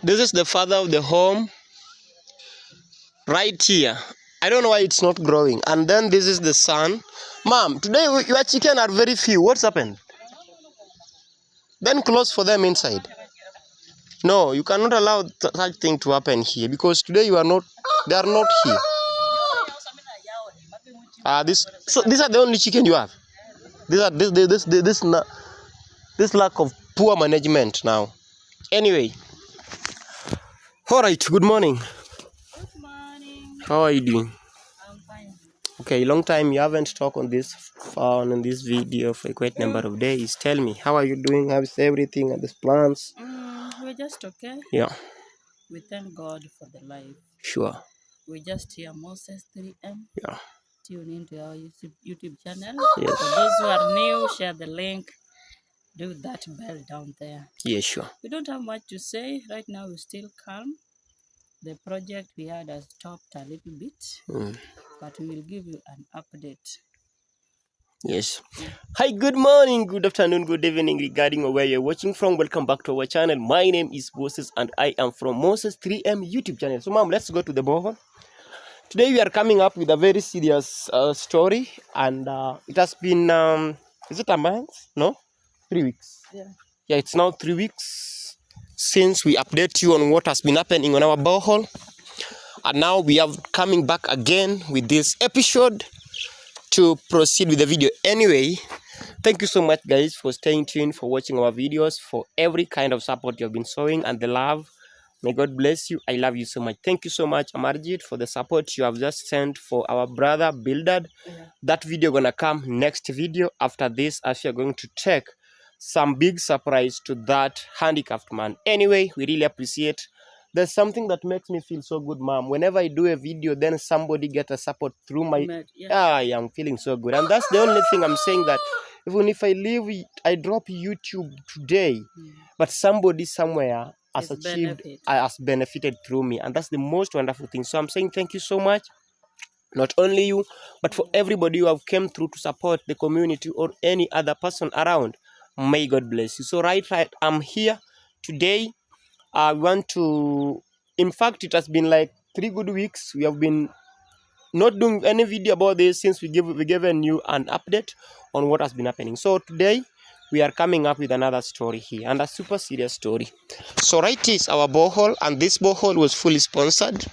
This is the father of the home right here. I don't know why it's not growing. And then this is the son. Mom, today your chicken are very few. What's happened? Then close for them inside. No, you cannot allow such thing to happen here because today you are not. They are not here. These are the only chicken you have. This lack of poor management now. Anyway, all right. Good morning. Good morning. How are you doing? I'm fine. Okay, long time you haven't talked on this phone in this video for a quite number of days. Tell me, how are you doing? How's everything and these plans? We're just okay. Yeah, We thank God for the life. sure. We just hear Moses 3M. Yeah. Tune into our YouTube channel. Yes. For those who are new, share the link. Do that bell down there. Yeah, sure. We don't have much to say. Right now, we're still calm. The project we had has stopped a little bit, but we will give you an update. Yes. Hi, good morning, good afternoon, good evening, regarding where you're watching from. Welcome back to our channel. My name is Moses and I am from Moses 3M YouTube channel. So, mom, let's go to the borehole. Today we are coming up with a very serious story, and it has been, is it a month? No? 3 weeks. Yeah, it's now 3 weeks since we update you on what has been happening on our borehole. And now we are coming back again with this episode to proceed with the video. Anyway, thank you so much, guys, for staying tuned, for watching our videos, for every kind of support you have been showing and the love. May God bless you. I love you so much. Thank you so much, Amarjit, for the support you have just sent for our brother Bildad. That video gonna come next video after this, as you're going to take some big surprise to that handicapped man. Anyway, we really appreciate. There's something that makes me feel so good, mom. Whenever I do a video, then somebody get a support through my... I am feeling so good. And that's the only thing I'm saying, that even if I leave, I drop YouTube today, but somebody somewhere has achieved, has benefited through me. And that's the most wonderful thing. So I'm saying thank you so much. Not only you, but for everybody who have come through to support the community or any other person around. May God bless you. So right, I'm here today. I want to, in fact, it has been like 3 good weeks. We have been not doing any video about this since we given you an update on what has been happening. So today we are coming up with another story here, and a super serious story. So right is our borehole, and this borehole was fully sponsored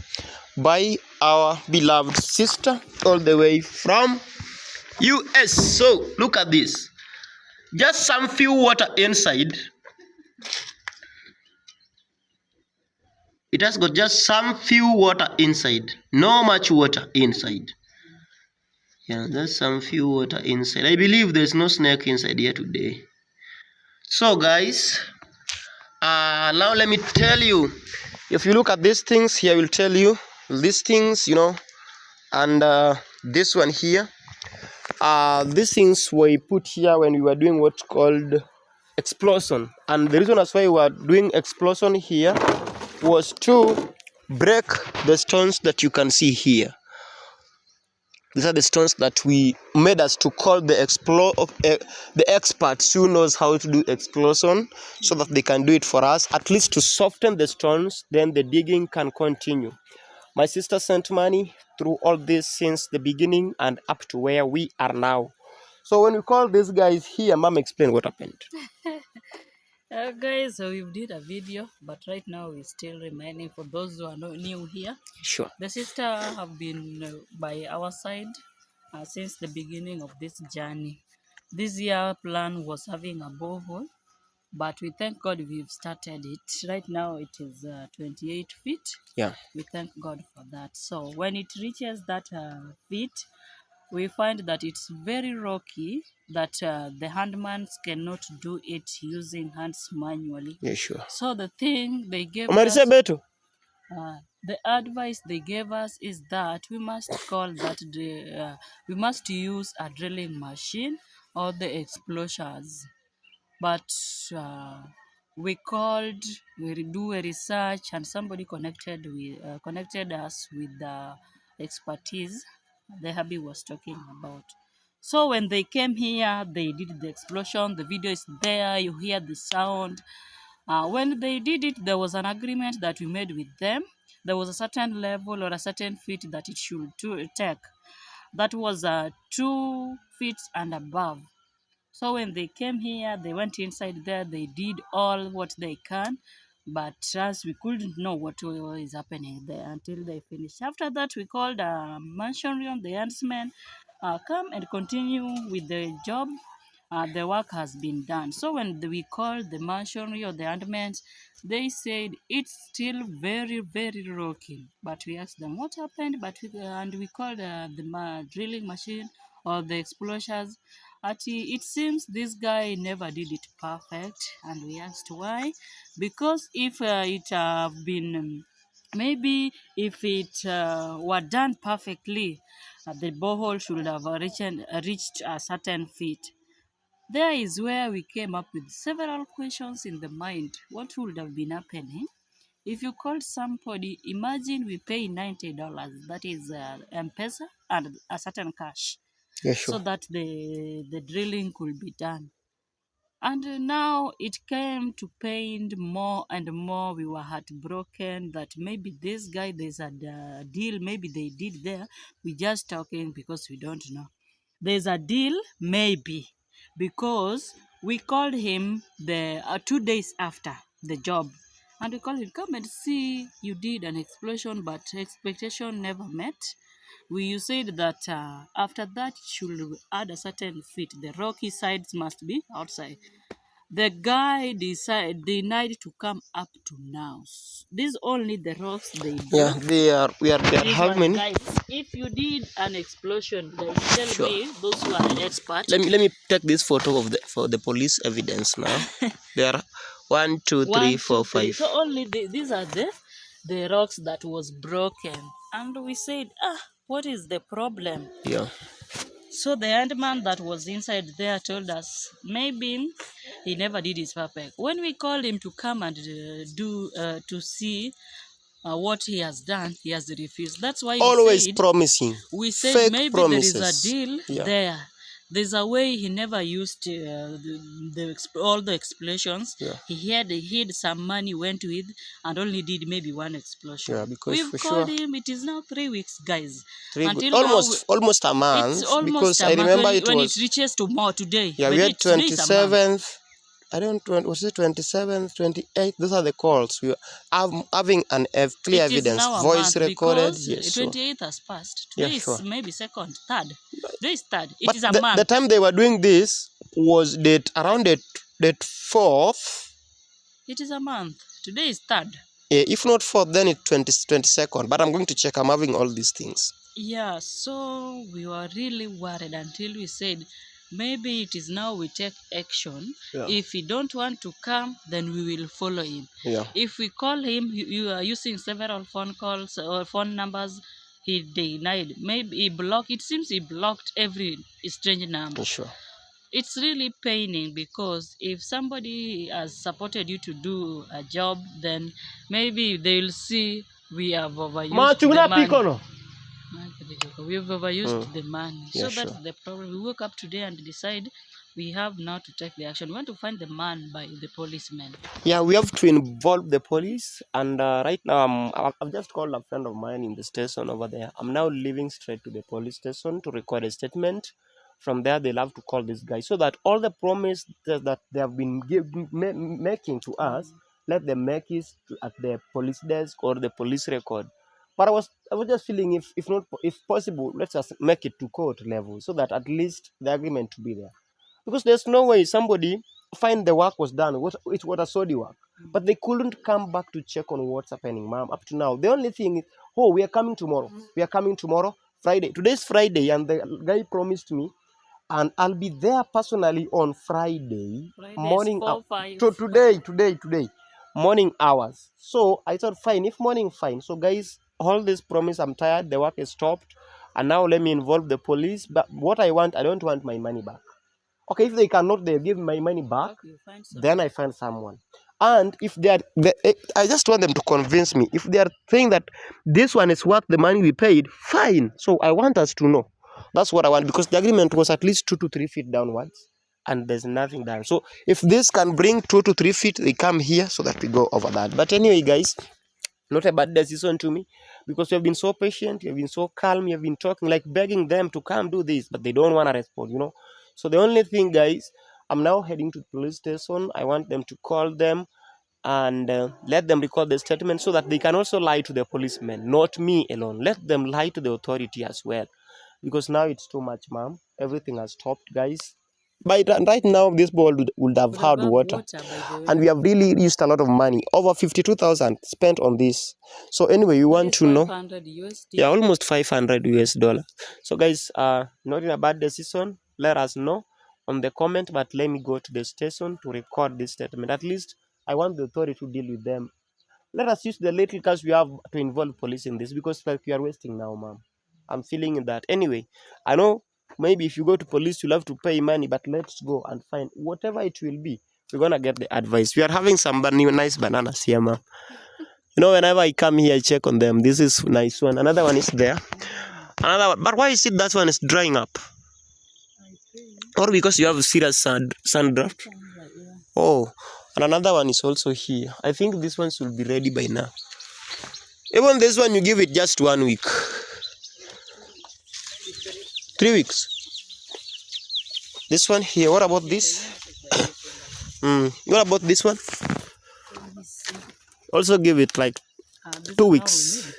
by our beloved sister all the way from US. So look at this, just some few water inside. It has got just some few water inside, no much water inside. Yeah, there's some few water inside. I believe there's no snake inside here today. So guys, now let me tell you, if you look at these things here, I will tell you these things, you know, and this one here, these things were put here when we were doing what's called explosion. And the reason as why we were doing explosion here was to break the stones that you can see here. These are the stones that we made us to call the experts who knows how to do explosion, so that they can do it for us, at least to soften the stones, then the digging can continue. My sister sent money through all this since the beginning and up to where we are now. So when we call these guys here, Mom, explain what happened. Guys, so we did a video, but right now we're still remaining. For those who are not new here, Sure. the sister have been by our side since the beginning of this journey. This year plan was having a borehole, but we thank God we've started it. Right now it is 28 feet. Yeah. We thank God for that. So when it reaches that feet, we find that it's very rocky, that the handmans cannot do it using hands manually. Yeah, sure. So the thing they gave us, the advice they gave us is that we must call that we must use a drilling machine or the explosives. But we called, we do a research, and somebody connected us with the expertise the hubby was talking about. So when they came here, they did the explosion. The video is there. You hear the sound. When they did it, there was an agreement that we made with them. There was a certain level or a certain feet that it should take. That was 2 feet and above. So when they came here, they went inside there, they did all what they can, but as we couldn't know what is happening there until they finished. After that, we called Manchurian, the huntsman, come and continue with the job. The work has been done. So when we called the machinery or the huntsmen, they said it's still very, very rocky. But we asked them what happened, and we called the drilling machine or the explosives. It seems this guy never did it perfect, and we asked why. Because if it have been maybe if it were done perfectly, the borehole should have reached a certain feet. There is where we came up with several questions in the mind. What would have been happening if you called somebody? Imagine we pay $90, that is M-Pesa, and a certain cash, Yeah, so sure. that the drilling could be done. And now it came to pain more and more. We were heartbroken that maybe this guy, there's a deal, maybe they did there. We just talking because we don't know. There's a deal, maybe, because we called him the 2 days after the job, and we called him, come and see, you did an explosion, but expectation never met. You said that after that you should add a certain feet, the rocky sides must be outside. The guy denied to come up to now. These only the rocks they Yeah, broke. they are These how ones, many? guys. If you did an explosion, guys, tell Sure. me, those who are expert. Let me take this photo of for the police evidence now. There are 1, 2, 3, 1, 4, 2, 3. 5. So only these are the rocks that was broken, and we said, what is the problem? Yeah. So the handman that was inside there told us maybe he never did his perfect. When we called him to come and to see what he has done, he has refused. That's why Always promising. we said Fake maybe promises. there is a deal there. There's a way he never used all the explosions. Yeah. He hid some money, went with, and only did maybe one explosion. Yeah, because We've for called sure. him. It is now 3 weeks, guys. Almost a month. It's almost Because a I month remember when it it reaches to more today. Yeah, we had 27th. I don't want, was it 27th, 28th? Those are the calls. We are having clear It is evidence, now a voice month recorded. because Yes, sure. 28th has passed. Yeah, Today sure. is maybe 2nd, 3rd. Today is 3rd. It But is a month. the time they were doing this was around date 4th. It is a month. Today is 3rd. Yeah, if not 4th, then it's 22nd. But I'm going to check. I'm having all these things. Yeah, so we were really worried until we said, maybe it is now we take action. Yeah. If he don't want to come, then we will follow him. Yeah. If we call him, you are using several phone calls or phone numbers, he denied. Maybe he blocked. It seems he blocked every strange number. Sure. It's really paining because if somebody has supported you to do a job, then maybe they'll see we have overused the money. We've overused the money. Yeah, so that's sure. the problem. We woke up today and decide we have now to take the action. We want to find the man by the policeman. Yeah, we have to involve the police. And right now, I've just called a friend of mine in the station over there. I'm now leaving straight to the police station to record a statement. From there, they'll have to call this guy so that all the promise that they have been making to us, let them make it at the police desk or the police record. But I was just feeling if possible, let's just make it to court level so that at least the agreement to be there. Because there's no way somebody find the work was done. It was a shoddy work. But they couldn't come back to check on what's happening, ma'am. Up to now, the only thing is, we are coming tomorrow. We are coming tomorrow, Friday. Today's Friday, and the guy promised me, and I'll be there personally on Friday morning. 4, 5. So today, morning hours. So I thought, fine, if morning, fine. So guys, all this promise, I'm tired. The work is stopped, and now let me involve the police. But what I don't want my money back. Okay, if they cannot, they give my money back. Then I find someone. And if I just want them to convince me. If they are saying that this one is worth the money we paid, fine. So I want us to know. That's what I want, because the agreement was at least 2 to 3 feet downwards. and there's nothing done. So if this can bring 2 to 3 feet, they come here so that we go over that. But anyway, guys, not a bad decision to me, because you have been so patient, you have been so calm, you have been talking, like begging them to come do this, but they don't want to respond, you know. So the only thing, guys, I'm now heading to the police station. I want them to call them and let them record the statement so that they can also lie to the policemen, not me alone. Let them lie to the authority as well, because now it's too much, ma'am. Everything has stopped, guys. But right now, this bowl would have had water, and we have really used a lot of money, over 52,000 spent on this. So anyway, you want to know, yeah, almost 500 US dollars. So guys, not in a bad decision. Let us know on the comment, but let me go to the station to record this statement. At least I want the authority to deal with them. Let us use the little cash we have to involve police in this, because like we are wasting now, ma'am. I'm feeling that. Anyway, I know maybe if you go to police, you'll have to pay money, but let's go and find whatever it will be. We're gonna get the advice. We are having some nice bananas here, ma'am. You know, whenever I come here, I check on them. This is nice one. Another one is there. Another one. But why is it that one is drying up? Or because you have serious sun draft? Oh, and another one is also here. I think this one should be ready by now. Even this one, you give it just 1 week. 3 weeks. This one here, what about this? What about this one? Also give it like 2 weeks.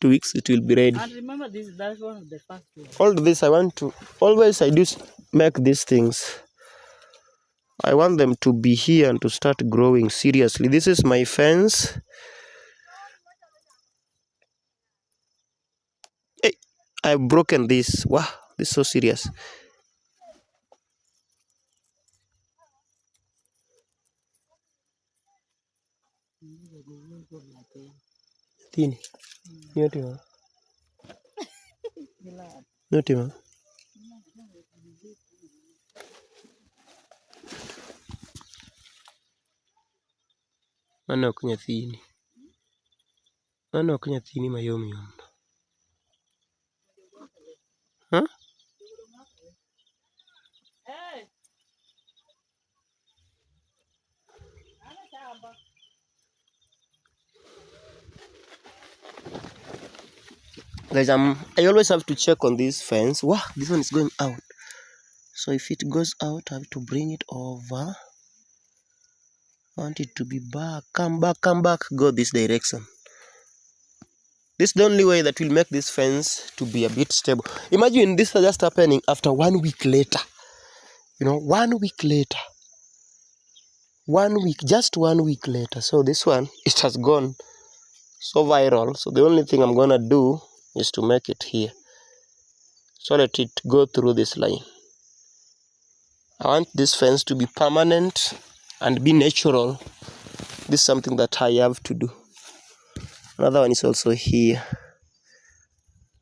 2 weeks, it will be ready. And remember, that's one of the first ones. All this I want to, always I do make these things. I want them to be here and to start growing seriously. This is my fence. Hey, I've broken this. Wow, this is so serious. Tini. Nyote ma. Nyote ma. Mano ok nyathini. Mano ok nyathini mayom yom. Huh? Guys, I always have to check on this fence. Wow, this one is going out. So if it goes out, I have to bring it over. I want it to be back. Come back, go this direction. This is the only way that will make this fence to be a bit stable. Imagine this is just happening after 1 week later. You know, 1 week later. 1 week, just 1 week later. So this one, it has gone so viral. So the only thing I'm gonna do is to make it here, so let it go through this line. I want this fence to be permanent and be natural. This is something that I have to do. Another one is also here.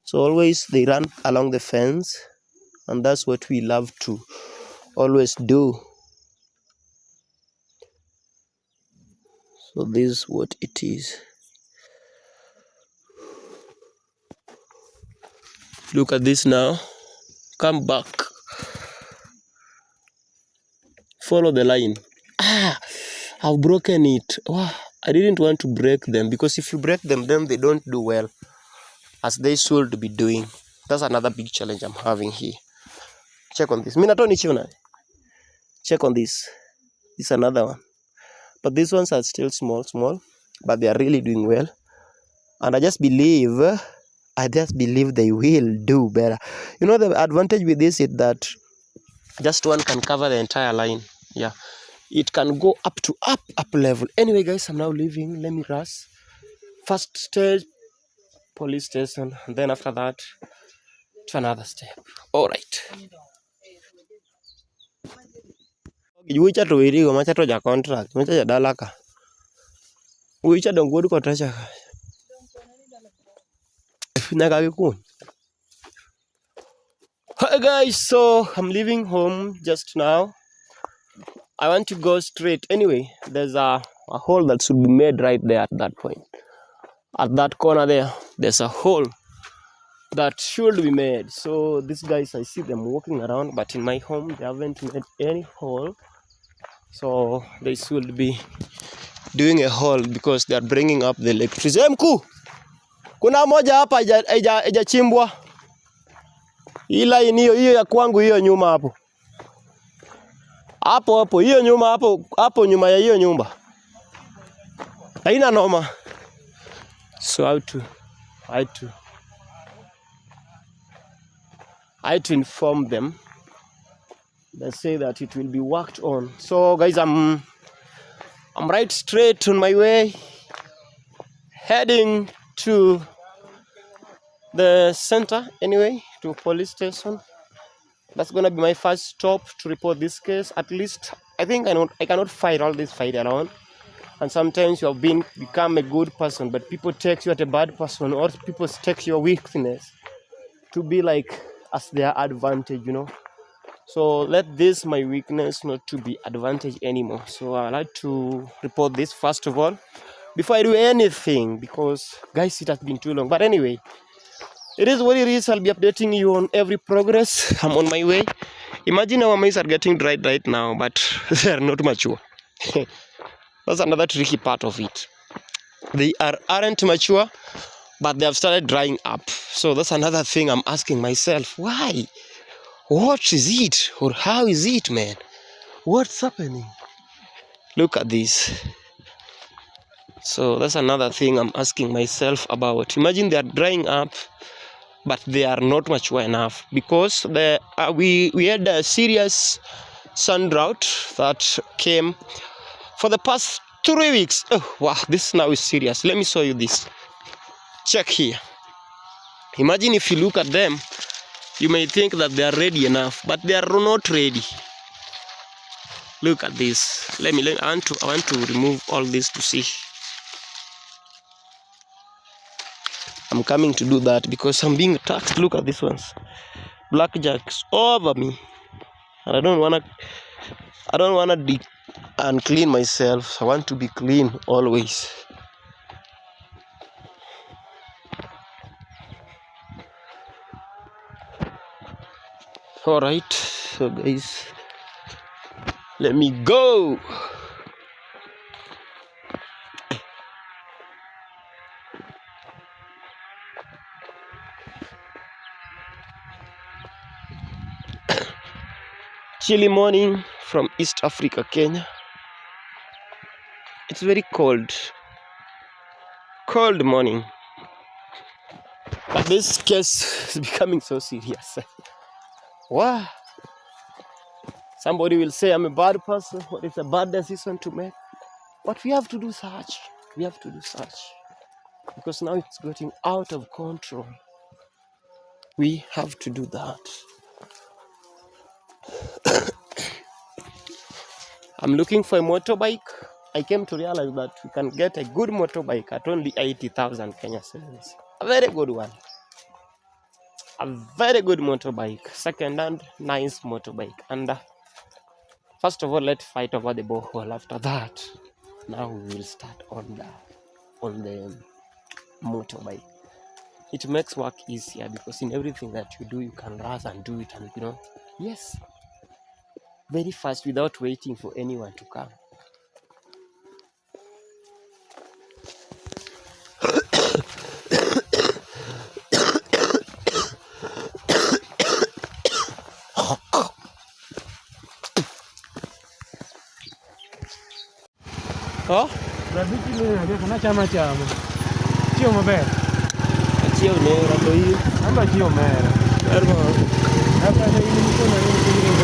So always they run along the fence, and that's what we love to always do. So this is what it is. Look at this now. Come back. Follow the line. I've broken it. Wow. I didn't want to break them, because if you break them, then they don't do well as they should be doing. That's another big challenge I'm having here. Check on this. Check on this. This is another one. But these ones are still small, but they are really doing well. And I just believe they will do better. You know, the advantage with this is that just one can cover the entire line. Yeah. It can go up to up level. Anyway, guys, I'm now leaving. Let me rush. First stage, police station. And then after that, to another step. All right. Wicha to irigo macha to ja contract. Macha ja dalaka. Wicha don't go to contract. Hi guys, so I'm leaving home just now. I want to go straight. Anyway, there's a hole that should be made right there at that point. At that corner there, there's a hole. that should be made. So these guys, I see them walking around, but in my home they haven't made any hole. So they should be doing a hole because they are bringing up the electricity. Hey, mkuu, kuna moja hapa haijachimbwa. Ila hiyo ya kwangu hiyo nyuma hapo. Hapo hiyo nyuma hapo nyuma ya hiyo nyumba. Haina noma. So I had to inform them. They say that it will be worked on. So guys, I'm right straight on my way, heading to the center anyway, to police station. That's gonna be my first stop to report this case. At least I think I cannot fight all this fight alone. And sometimes you have become a good person, but people take you as a bad person, or people take your weakness to be like as their advantage, you know. So let this my weakness not to be advantage anymore. So I like to report this first of all before I do anything, because guys, it has been too long. But anyway, it is what it is. I'll be updating you on every progress. I'm on my way. Imagine our maize are getting dried right now, but they are not mature. That's another tricky part of it. They aren't mature, but they have started drying up. So that's another thing I'm asking myself. Why? What is it? Or how is it, man? What's happening? Look at this. So that's another thing I'm asking myself about. Imagine they are drying up, but they are not mature enough, because we had a serious sun drought that came for the past 3 weeks. Oh wow, this now is serious. Let me show you this. Check here. Imagine if you look at them, you may think that they are ready enough, but they are not ready. Look at this. I want to remove all this to see. I'm coming to do that because I'm being attacked. Look at these ones. Blackjacks over me. And I don't wanna unclean myself. I want to be clean always. Alright, so guys, let me go. Chilly morning from East Africa, Kenya. It's very cold morning, but this case is becoming so serious. Wow. Somebody will say I'm a bad person, or it's a bad decision to make, but we have to do such. Because now it's getting out of control. We have to do that. I'm looking for a motorbike. I came to realize that we can get a good motorbike at only 80,000 Kenya cedis. A very good one. A very good motorbike. Second-hand, nice motorbike. And first of all, let's fight over the borehole. After that, now we will start on the motorbike. It makes work easier because in everything that you do, you can rush and do it, and yes, very fast without waiting for anyone to come. Oh? Kuna chama chamo. Chio maber. Chio ne ratoi. Amba chio mera. Ergo. Hapa ni mkono ni kile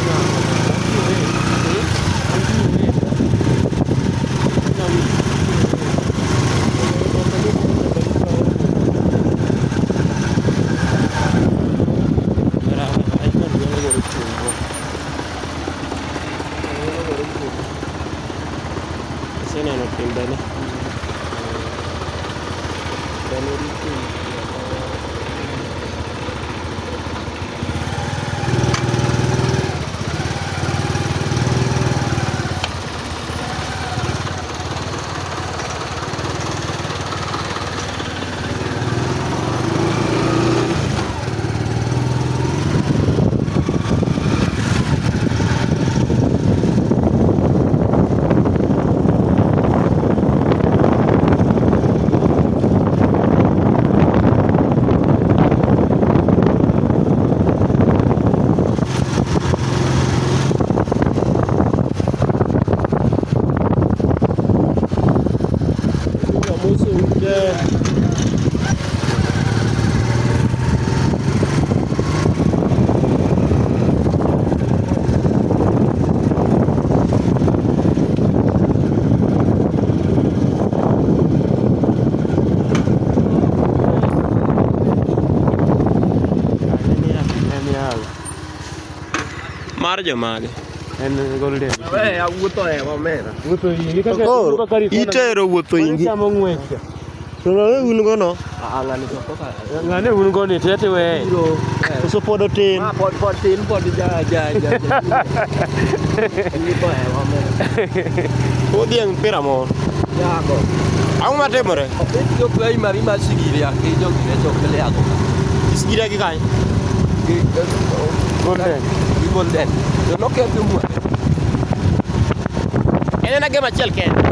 mar jomage. En golden. Awuotho e omera. Wuotho ingi kaka Koro itero wuotho ingi. Chamo ng'wech. To un go no. Ng'ani to koka. Ng'ane un go ni tete we. Koso pod otin. Pod tin pod ja. Wuotho e omera. Odhieng mpira mo. Yago. Ang'o matimore? Yo kwai mari ma sigiri ya ke jo gire jo kele yago. Isgira gi kany. Golden. Yo no ke tu mu. En ena gema achiel kende.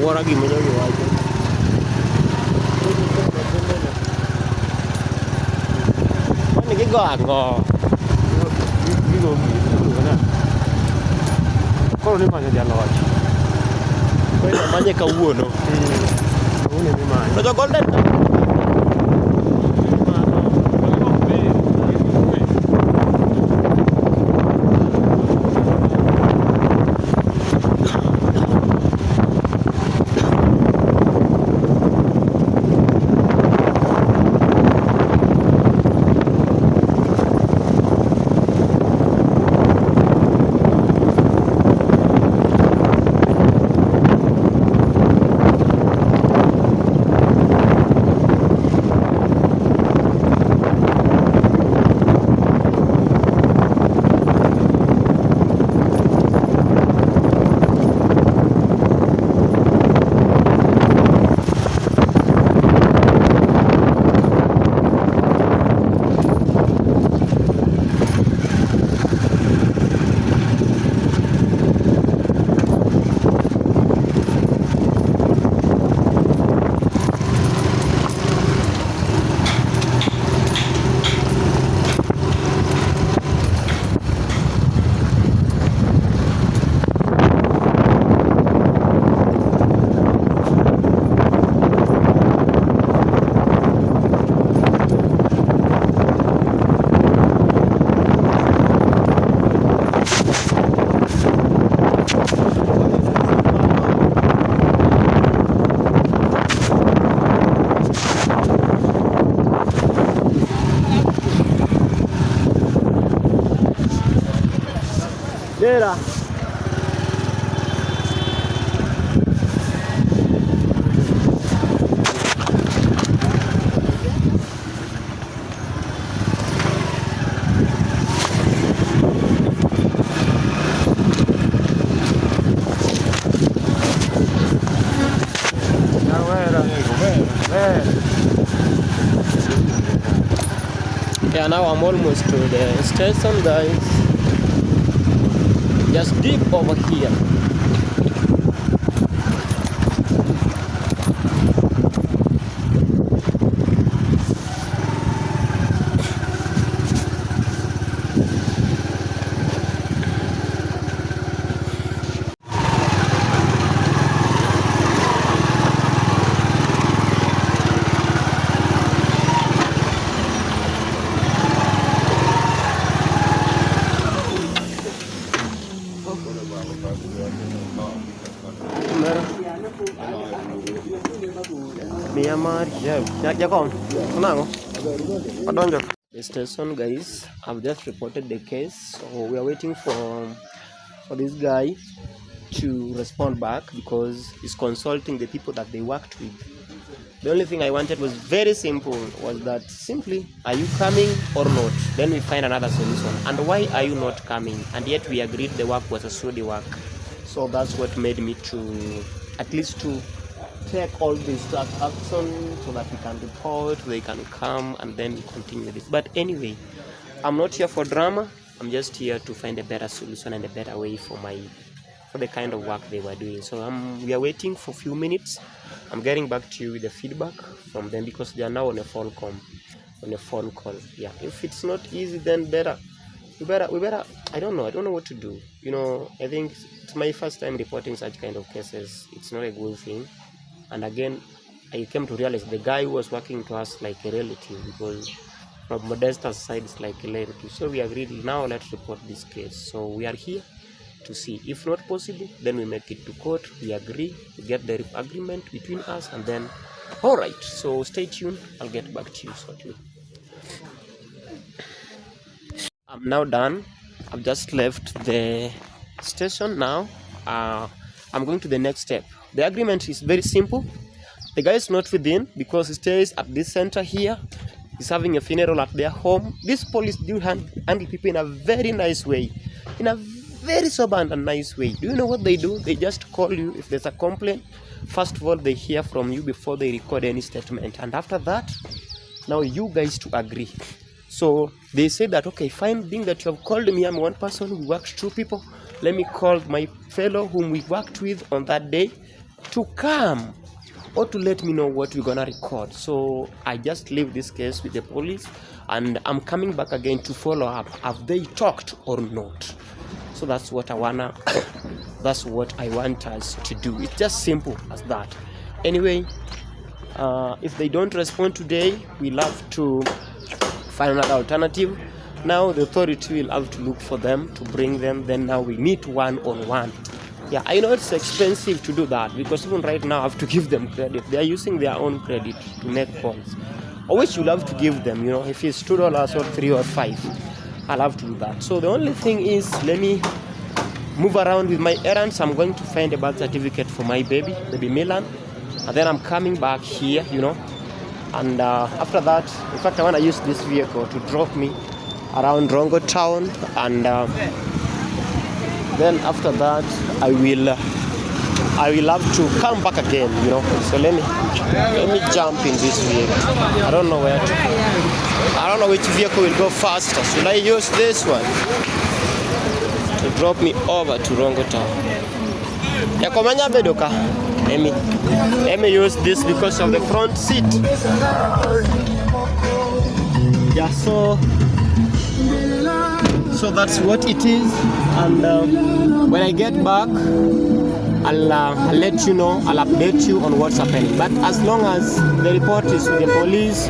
Wuora gima nyogi wacho. Mane gigo ang'o? Koro ni manyo jaloch. Koro manye kawuono. Kawuono ni manyo. To jo golden. Nawera. Yeah, now I'm almost to the station, guys. Just deep over here. Myanmar, yeah, come. The station, guys. I've just reported the case, so we are waiting for this guy to respond back because he's consulting the people that they worked with. The only thing I wanted was very simple, was that simply, are you coming or not? Then we find another solution. And why are you not coming? And yet we agreed the work was a shoddy work. So that's what made me to, at least to take all this action so that we can report, they can come, and then we continue this. But anyway, I'm not here for drama. I'm just here to find a better solution and a better way for the kind of work they were doing. So we are waiting for a few minutes. I'm getting back to you with the feedback from them because they are now on a phone call. Yeah, if it's not easy, then we better I don't know what to do. I think it's my first time reporting such kind of cases. It's not a good thing. And again, I came to realize the guy who was working to us like a relative, because from Modesta's side it's like a relative. So we agreed, now let's report this case. So we are here to see. If not possible, then we make it to court. We agree, we get the agreement between us, and then all right. So stay tuned. I'll get back to you shortly. I'm now done. I've just left the station now. I'm going to the next step. The agreement is very simple. The guy is not within because he stays at this center here. He's having a funeral at their home. This police do handle people in a very nice way, in a very sober and nice way. Do you know what they do? They just call you if there's a complaint. First of all, they hear from you before they record any statement, and after that, now you guys to agree. So they say that, okay, fine, being that you have called me, I'm one person, we worked 2 people, let me call my fellow whom we worked with on that day to come or to let me know what we're gonna record. So I just leave this case with the police, and I'm coming back again to follow up. Have they talked or not? So that's what I want us to do. It's just simple as that. Anyway, if they don't respond today, we'll have to find another alternative. Now the authority will have to look for them to bring them. Then now we meet one-on-one. Yeah, I know it's expensive to do that, because even right now I have to give them credit. They are using their own credit to make calls, or which you'll have to give them. If it's $2 or $3 or $5, I'll have to do that. So the only thing is, let me move around with my errands. I'm going to find a birth certificate for my baby Milan, and then I'm coming back here, and after that, in fact, I want to use this vehicle to drop me around Rongo town, and then after that I will have to come back again, So let me jump in this vehicle. I don't know which vehicle will go faster. Should I use this one to drop me over to Rongo town? Yakomanya bedoka. Let me use this because of the front seat. Yeah, so that's what it is. And when I get back, I'll let you know. I'll update you on what's happening. But as long as the report is with the police,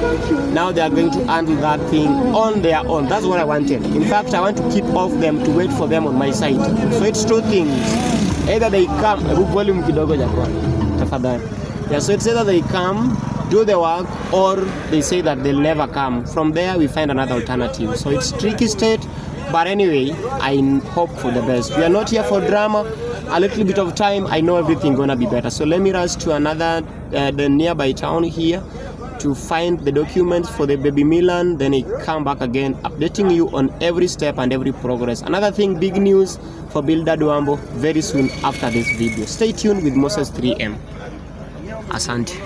now they are going to handle that thing on their own. That's what I wanted. In fact, I want to keep off them to wait for them on my side. So it's 2 things. Either they come, yeah, so it's either they come, do the work, or they say that they'll never come. From there, we find another alternative. So it's tricky state, But anyway, I hope for the best. We are not here for drama. A little bit of time, I know everything gonna be better. So let me rush to another the nearby town here to find the documents for the baby Milan. Then I come back again, updating you on every step and every progress. Another thing, big news for Bildad Wambo very soon after this video. Stay tuned with Moses 3M. Asante.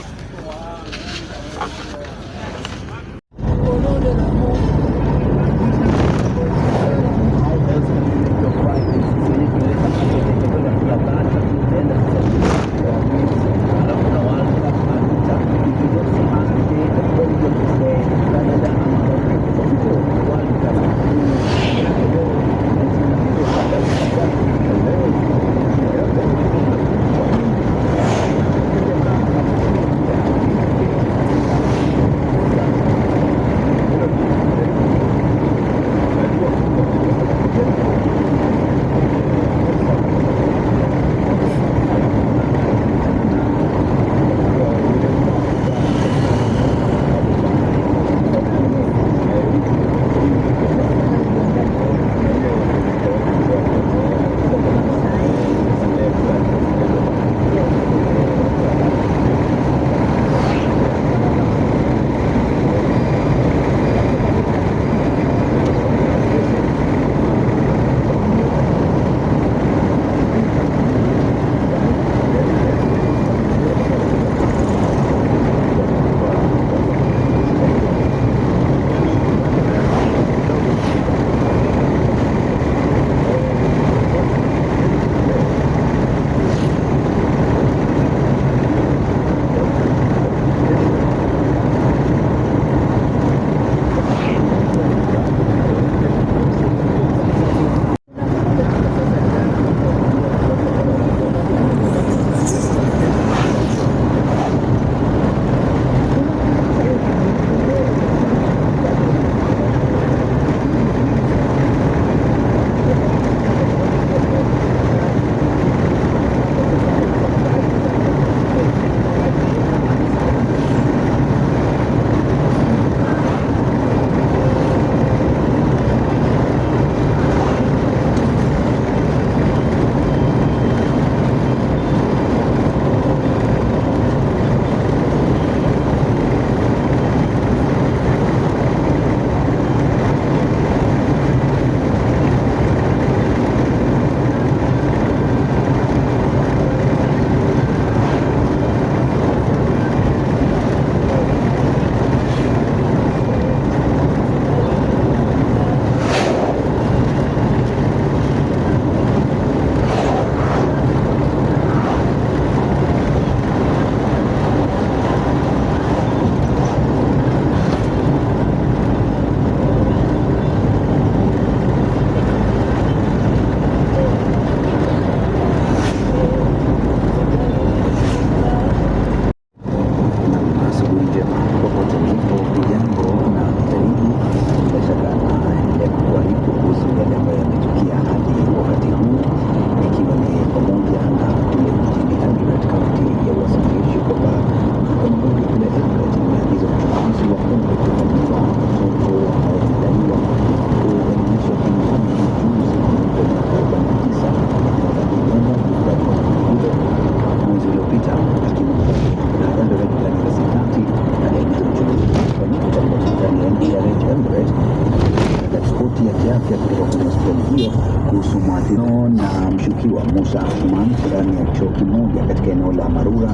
mshukiwa Musa Athman ndani ya chuo kimoja katika eneo la Marura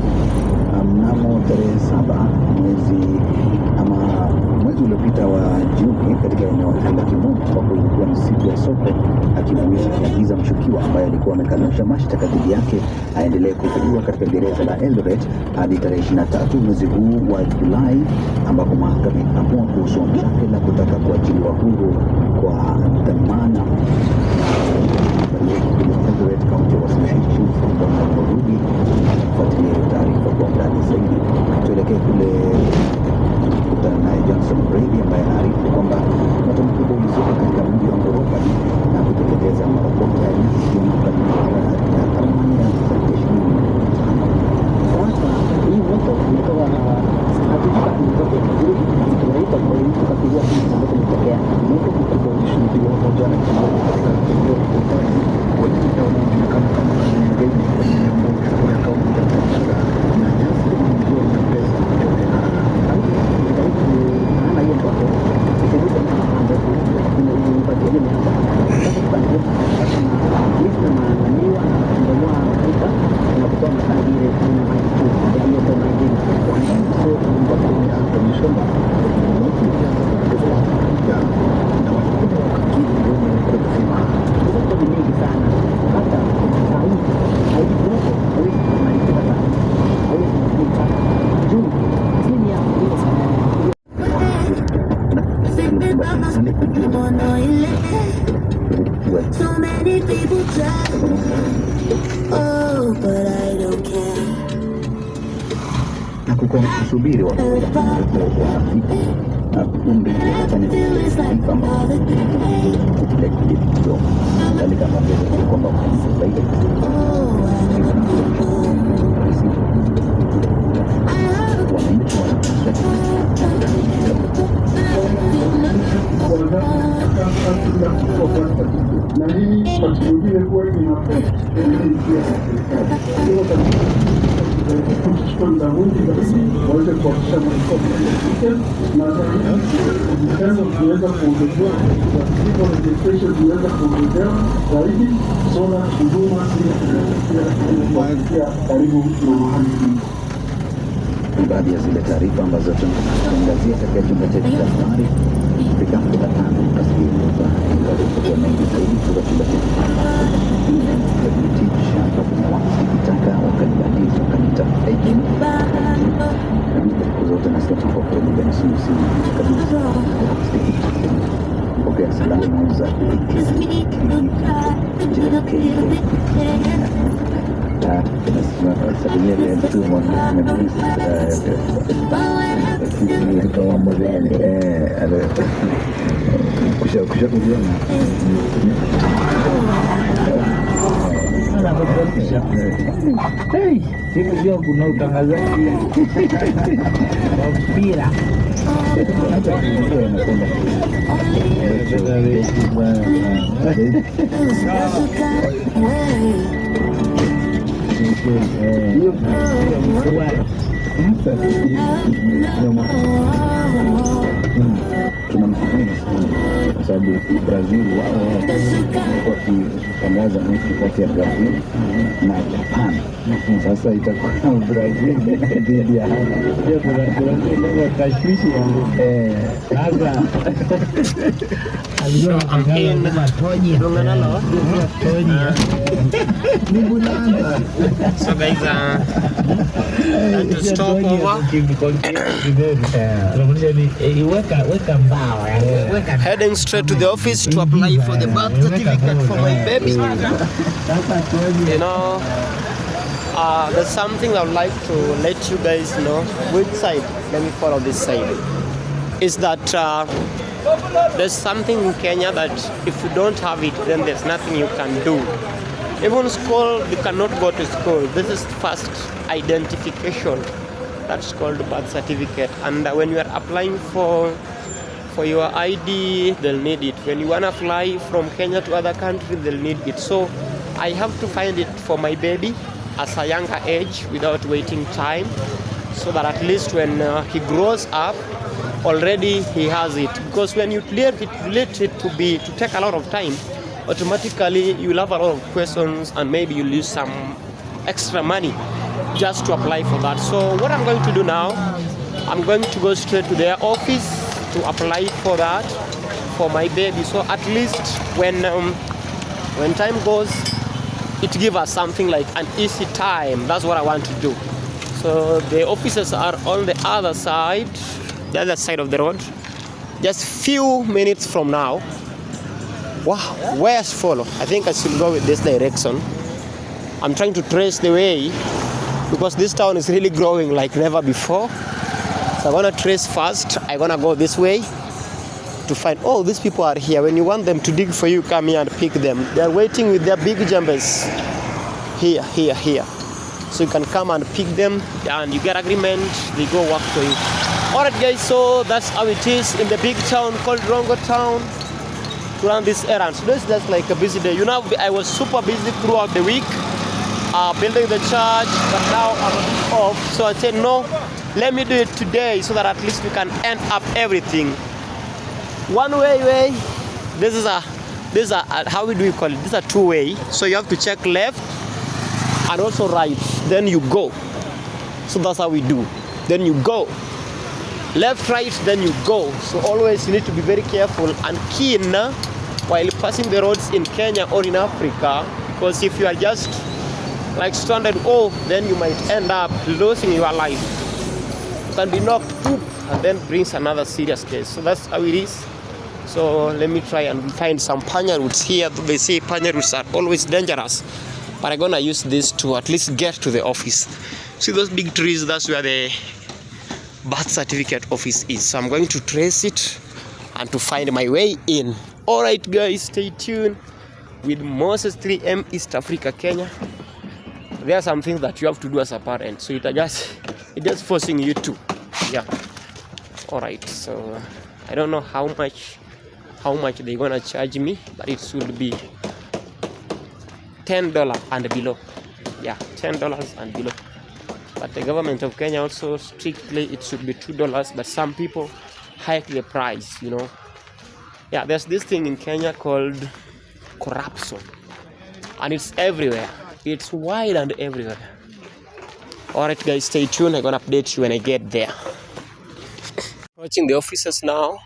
mnamo tarehe 7 mwezi uliopita wa Juni katika eneo la Kimoja, ambapo ilikuwa ni siku ya soko, akiagiza mshukiwa ambaye alikuwa amekanusha mashtaka dhidi yake aendelee kuzuiliwa katika gereza la Eldoret hadi tarehe 23 mwezi huu wa Julai, ambapo mahakama iliamua kuhusu ombi lake la kutaka kuachiliwa huru kwa dhamana. Eldoret County Wasingishu kwa kurudi kufuatilia taarifa kwa undani zaidi. Tuelekee kule kutana naye Johnson Brady ambaye anaarifu kwamba moto mkubwa ulizuka katika mji wa Ngoroka na kuteketeza marokota ya nyasi ya thamani ya shilingi 5. Sasa hii moto ilikuwa hakika ilitoka vizuri, tunaita kwa hiyo tukapigia simu moto umetokea. Moto mkubwa ulishuhudiwa moja na na kusubiri wanafiki na kumbi kufanya kama kile kidogo ndani kama vile kwamba zaidi na hii patikujile kuwa kuchukua muda mwingi kabisa waweze kuhakikisha maikopo na vitendo viweza kuongezewa za registration viweza kuongezewa zaidi sola huduma kufikia karibu na mahali hii. Baadhi ya zile taarifa ambazo tunaangazia katika chumba chetu cha habari ifikapo saa 5 kasoro kwa mengi zaidi kutoka chumba chetu cha habari. Shamba kuna watu kitaka wakanibadilisha wakanita kabisa zote na sasa kwa kweli na sisi kabisa pokea salamu za salimia vya mtu kama modeli kusha kujiona Sio kuna utangazaji wa mpira tunamshukuru sana kwa sababu Brazil wao wakitangaza mechi kati ya Brazil na Japan. Sasa itakuwa Brazil dhidi ya tashwishi sasa So guys, to stop over. Heading straight to the office to apply for the birth certificate for my baby. You know, there's something I would like to let you guys know. Which side? Let me follow this side. Is that there's something in Kenya that if you don't have it, then there's nothing you can do. Even school, you cannot go to school. This is first identification. That's called birth certificate. And when you are applying for your ID, they'll need it. When you want to fly from Kenya to other countries, they'll need it. So I have to find it for my baby at a younger age without waiting time, so that at least when he grows up, already he has it. Because when you let it to take a lot of time, automatically you'll have a lot of questions and maybe you lose some extra money just to apply for that. So what I'm going to do now, I'm going to go straight to their office to apply for that for my baby. So at least when time goes, it gives us something like an easy time. That's what I want to do. So the offices are on the other side of the road, just few minutes from now. Wow, where's follow? I think I should go with this direction. I'm trying to trace the way because this town is really growing like never before. So I'm gonna trace first. I'm gonna go this way to find, oh, these people are here. When you want them to dig for you, come here and pick them. They're waiting with their big jumpers. Here. So you can come and pick them and you get agreement, they go work for you. Alright guys, so that's how it is in the big town called Rongo Town to run this errand. So this is just like a busy day. You know, I was super busy throughout the week building the church, but now I'm off. So I said, no, let me do it today so that at least we can end up everything. One way. This is a how do we call it? This is a two-way. So you have to check left and also right. Then you go. So that's how we do. Then you go. Left, right, then you go. So always you need to be very careful and keen while passing the roads in Kenya or in Africa, because if you are just like stranded, then you might end up losing your life. You can be knocked poop and then brings another serious case. So that's how it is. So let me try and find some panya roots here. They say panya roots are always dangerous, but I'm gonna use this to at least get to the office. See those big trees? That's where the birth certificate office is. So I'm going to trace it and to find my way in. All right, guys, stay tuned with Moses 3M East Africa, Kenya. There are some things that you have to do as a parent, so it's just forcing you to. Yeah. All right. So I don't know how much they're gonna charge me, but it should be $10 and below. Yeah, $10 and below. But the government of Kenya also strictly it should be $2, but some people hike the price, you know. Yeah, there's this thing in Kenya called corruption, and it's everywhere. It's wide and everywhere. All right, guys, stay tuned. I'm gonna update you when I get there. Approaching the offices now.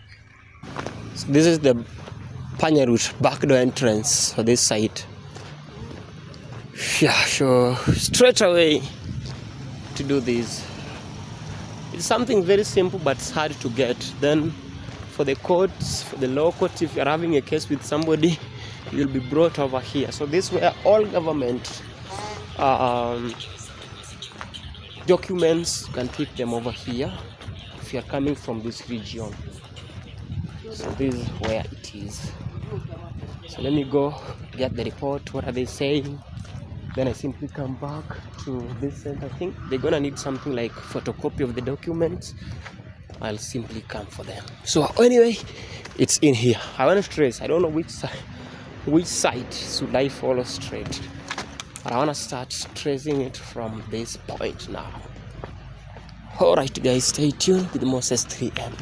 So this is the Panya route back door entrance for this side. Yeah, so straight away to do this. It's something very simple, but it's hard to get. Then for the courts, for the law courts, if you're having a case with somebody, you'll be brought over here. So this is where all government documents, you can take them over here if you're coming from this region. So this is where it is. So let me go get the report. What are they saying? Then I simply come back to this center. I think they're gonna need something like photocopy of the documents. I'll simply come for them. So anyway, it's in here. I want to trace. I don't know which side should I follow straight, but I want to start tracing it from this point now. All right, guys, stay tuned with Moses 3M.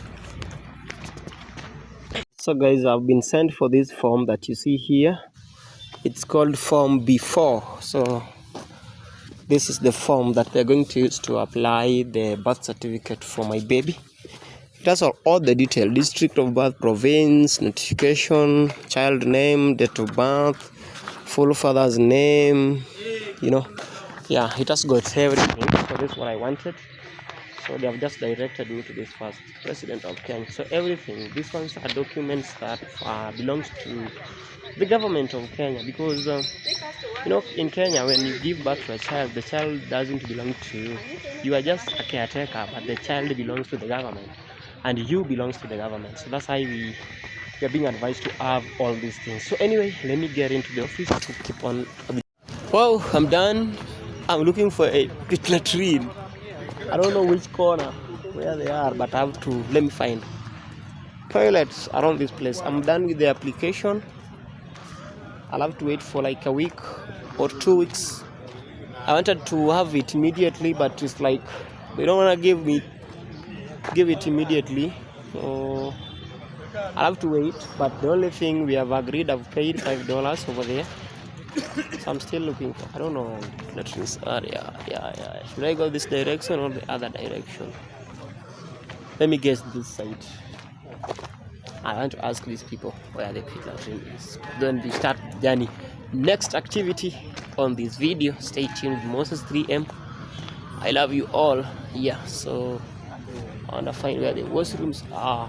So guys, I've been sent for this form that you see here. It's called form B4. So this is the form that they're going to use to apply the birth certificate for my baby. It has all the detail: district of birth, province, notification, child name, date of birth, full father's name, you know. Yeah, it has got everything. So this is what I wanted. So they have just directed me to this first president of Kenya. So everything, these ones are documents that belongs to the government of Kenya, because you know, in Kenya, when you give birth to a child, the child doesn't belong to you. You are just a caretaker, but the child belongs to the government, and you belongs to the government. So that's why we are being advised to have all these things. So anyway, let me get into the office to keep on. Well, I'm done. I'm looking for a latrine. I don't know which corner where they are, but I have to, let me find toilets around this place. I'm done with the application. I'll have to wait for like a week or 2 weeks. I wanted to have it immediately, but it's like they don't want to give it immediately. So I'll have to wait. But the only thing we have agreed, I've paid $5 over there. So I'm still looking for, I don't know, latrines area. Yeah. Should I go this direction or the other direction? Let me guess this side. I want to ask these people where the pit latrine is. Then we start the journey. Next activity on this video. Stay tuned with Moses 3M. I love you all. Yeah, so I want to find where the washrooms are.